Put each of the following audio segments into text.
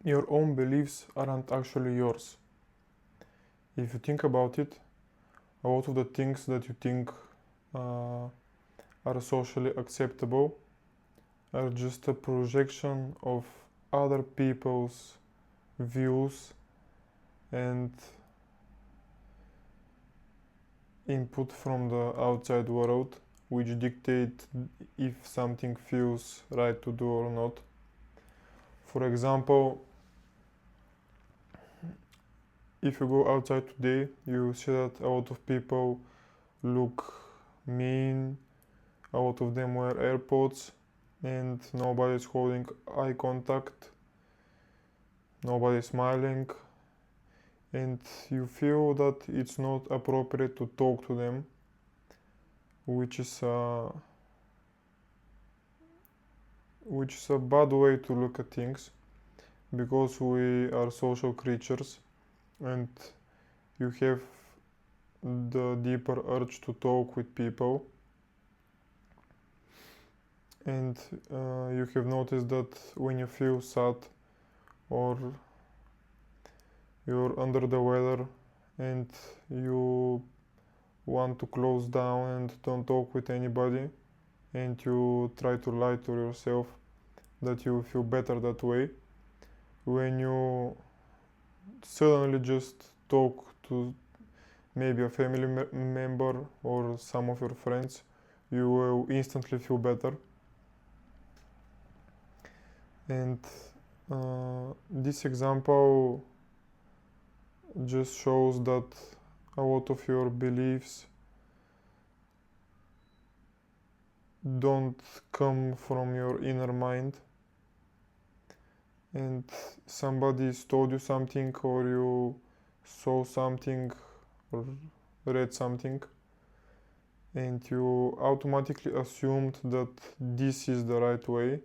your own beliefs aren't actually yours. If you think about it, a lot of the things that you think uh, are socially acceptable are just a projection of other people's views and input from the outside world, which dictate if something feels right to do or not. For example, if you go outside today, you see that a lot of people look mean, a lot of them wear AirPods, and nobody is holding eye contact, nobody is smiling, and you feel that it's not appropriate to talk to them, which is a bad way to look at things, because we are social creatures and you have the deeper urge to talk with people. And you have noticed that when you feel sad or you're under the weather and you want to close down and don't talk with anybody, and you try to lie to yourself that you feel better that way, when you suddenly just talk to maybe a family member or some of your friends, you will instantly feel better. And this example just shows that a lot of your beliefs don't come from your inner mind, and somebody's told you something, or you saw something or read something, and you automatically assumed that this is the right way,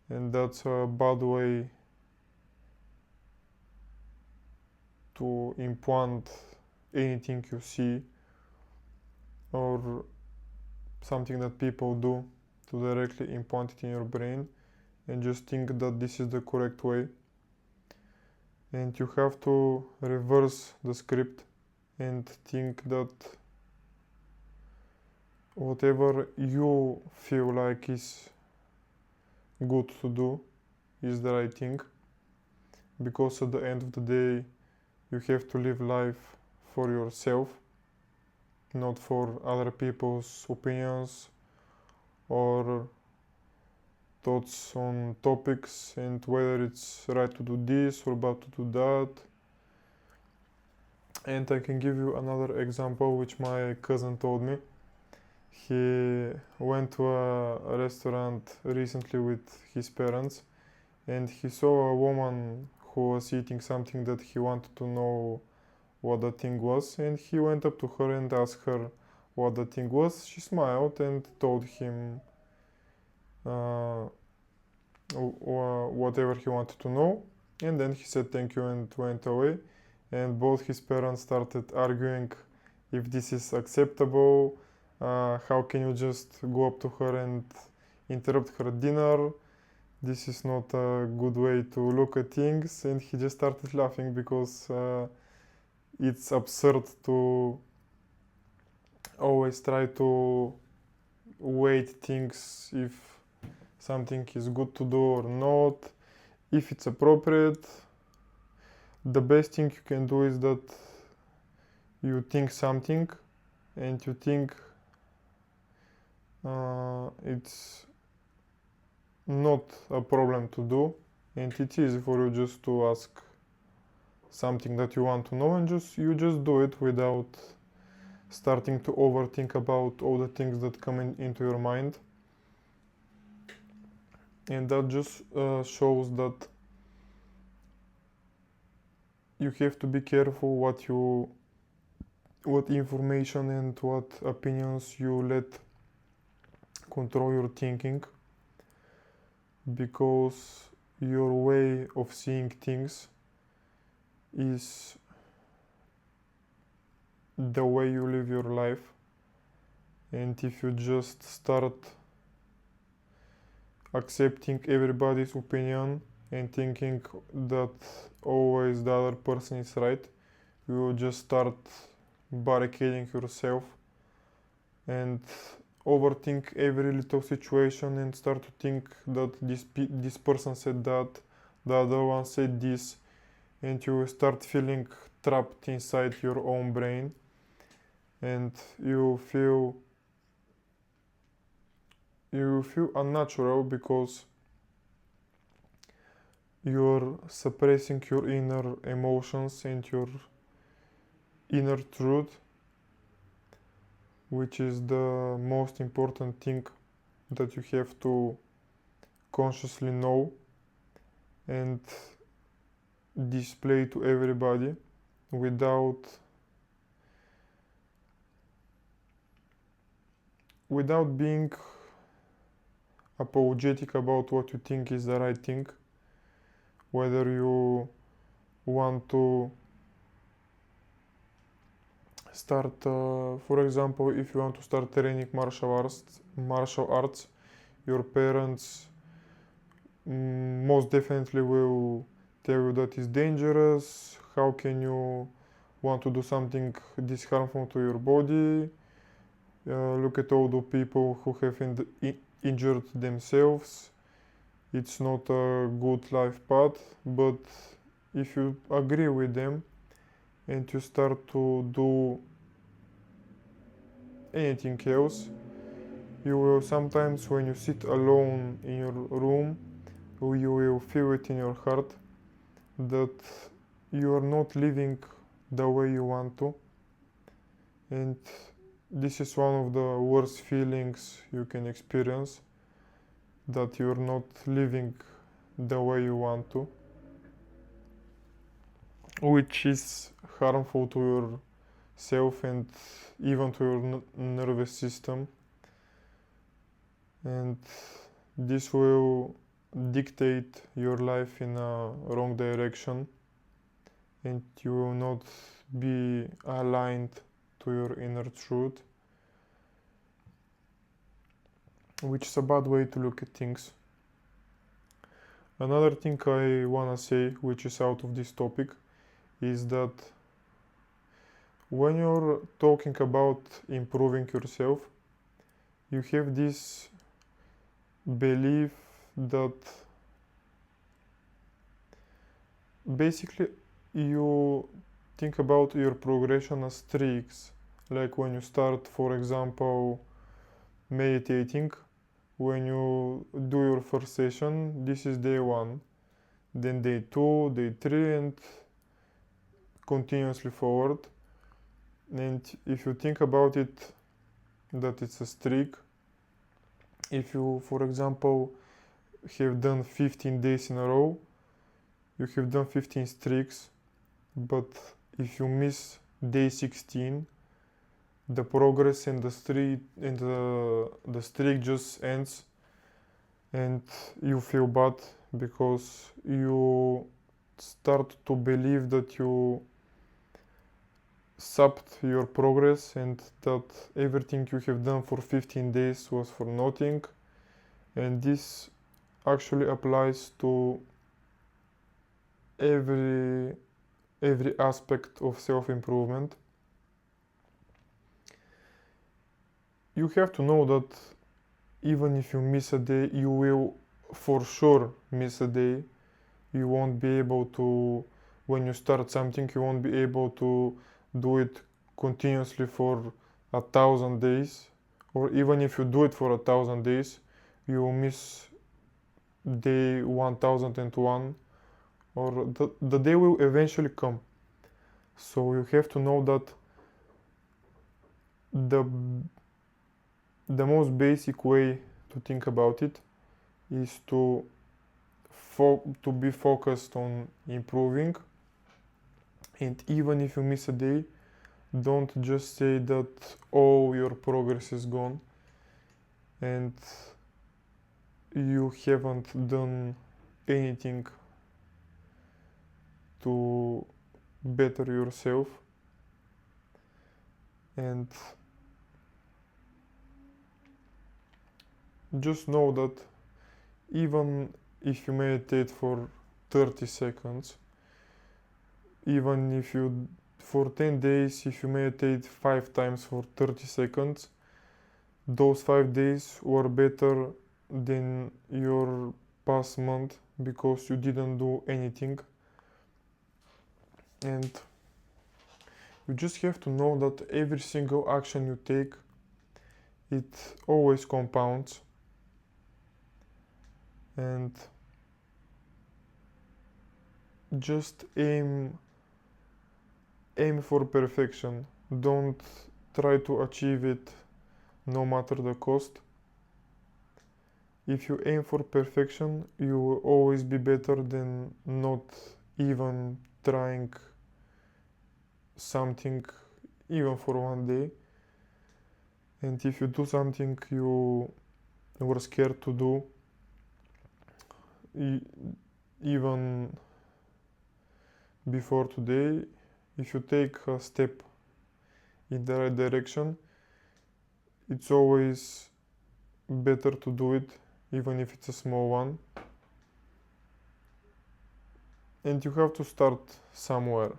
and that's a bad way to implant anything you see or something that people do, to directly implant it in your brain and just think that this is the correct way. And you have to reverse the script and think that whatever you feel like is good to do is the right thing, because at the end of the day you have to live life for yourself, not for other people's opinions or thoughts on topics and whether it's right to do this or bad to do that. And I can give you another example which my cousin told me. He went to a restaurant recently with his parents, and he saw a woman who was eating something that he wanted to know what the thing was, and he went up to her and asked her what the thing was. She smiled and told him whatever he wanted to know, and then he said thank you and went away. And both his parents started arguing if this is acceptable. How can you just go up to her and interrupt her dinner? This is not a good way to look at things. And he just started laughing because it's absurd to always try to weight things if something is good to do or not, if it's appropriate. The best thing you can do is that you think something and you think it's not a problem to do, and it's easy for you just to ask something that you want to know, and you just do it without starting to overthink about all the things that come into your mind. And that just shows that you have to be careful what information and what opinions you let control your thinking, because your way of seeing things is the way you live your life. And if you just start accepting everybody's opinion and thinking that always the other person is right. You will just start barricading yourself and overthink every little situation and start to think that this person said that, the other one said this, and you will start feeling trapped inside your own brain, and you feel unnatural because you're suppressing your inner emotions and your inner truth, which is the most important thing that you have to consciously know and display to everybody without being apologetic about what you think is the right thing. Whether you want to start, for example, if you want to start training martial arts, your parents most definitely will tell you that it's dangerous. How can you want to do something this harmful to your body? Look at all the people who have injured themselves. It's not a good life path. But if you agree with them and you start to do anything else, you will sometimes, when you sit alone in your room, you will feel it in your heart that you are not living the way you want to. And this is one of the worst feelings you can experience, that you're not living the way you want to, which is harmful to yourself and even to your nervous system. And this will dictate your life in a wrong direction, and you will not be aligned to your inner truth, which is a bad way to look at things. Another thing I wanna say, which is out of this topic, is that when you're talking about improving yourself, you have this belief that basically you think about your progression as streaks. Like when you start, for example, meditating, when you do your first session, this is day 1, then day 2, day 3, and continuously forward. And if you think about it, that it's a streak, if you, for example, have done 15 days in a row, you have done 15 streaks, but if you miss day 16, the progress and the streak just ends, and you feel bad because you start to believe that you sapped your progress and that everything you have done for 15 days was for nothing. And this actually applies to every aspect of self-improvement. You have to know that even if you miss a day, you will for sure miss a day. You won't be able to, when you start something, you won't be able to do it continuously for 1,000 days. Or even if you do it for 1,000 days, you will miss day 1001, or the day will eventually come. So you have to know that the most basic way to think about it is to be focused on improving. And even if you miss a day, don't just say that all your progress is gone and you haven't done anything to better yourself. And just know that even if you meditate for 30 seconds. Even if you, for 10 days, if you meditate 5 times for 30 seconds, those 5 days were better than your past month because you didn't do anything. And you just have to know that every single action you take, it always compounds. And just aim for perfection. Don't try to achieve it no matter the cost. If you aim for perfection, you will always be better than not even trying something even for one day. And if you do something you were scared to do, even before today, if you take a step in the right direction, it's always better to do it, even if it's a small one. And you have to start somewhere.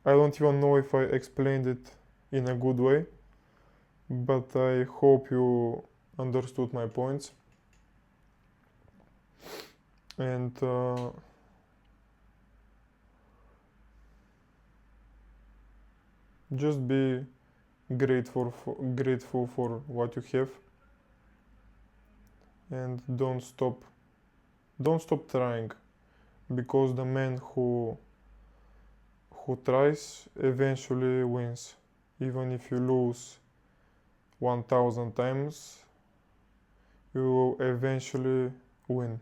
I don't even know if I explained it in a good way, but I hope you understood my points. And just be grateful for what you have, and don't stop trying, because the man who tries eventually wins. Even if you lose 1000 times, you will eventually win.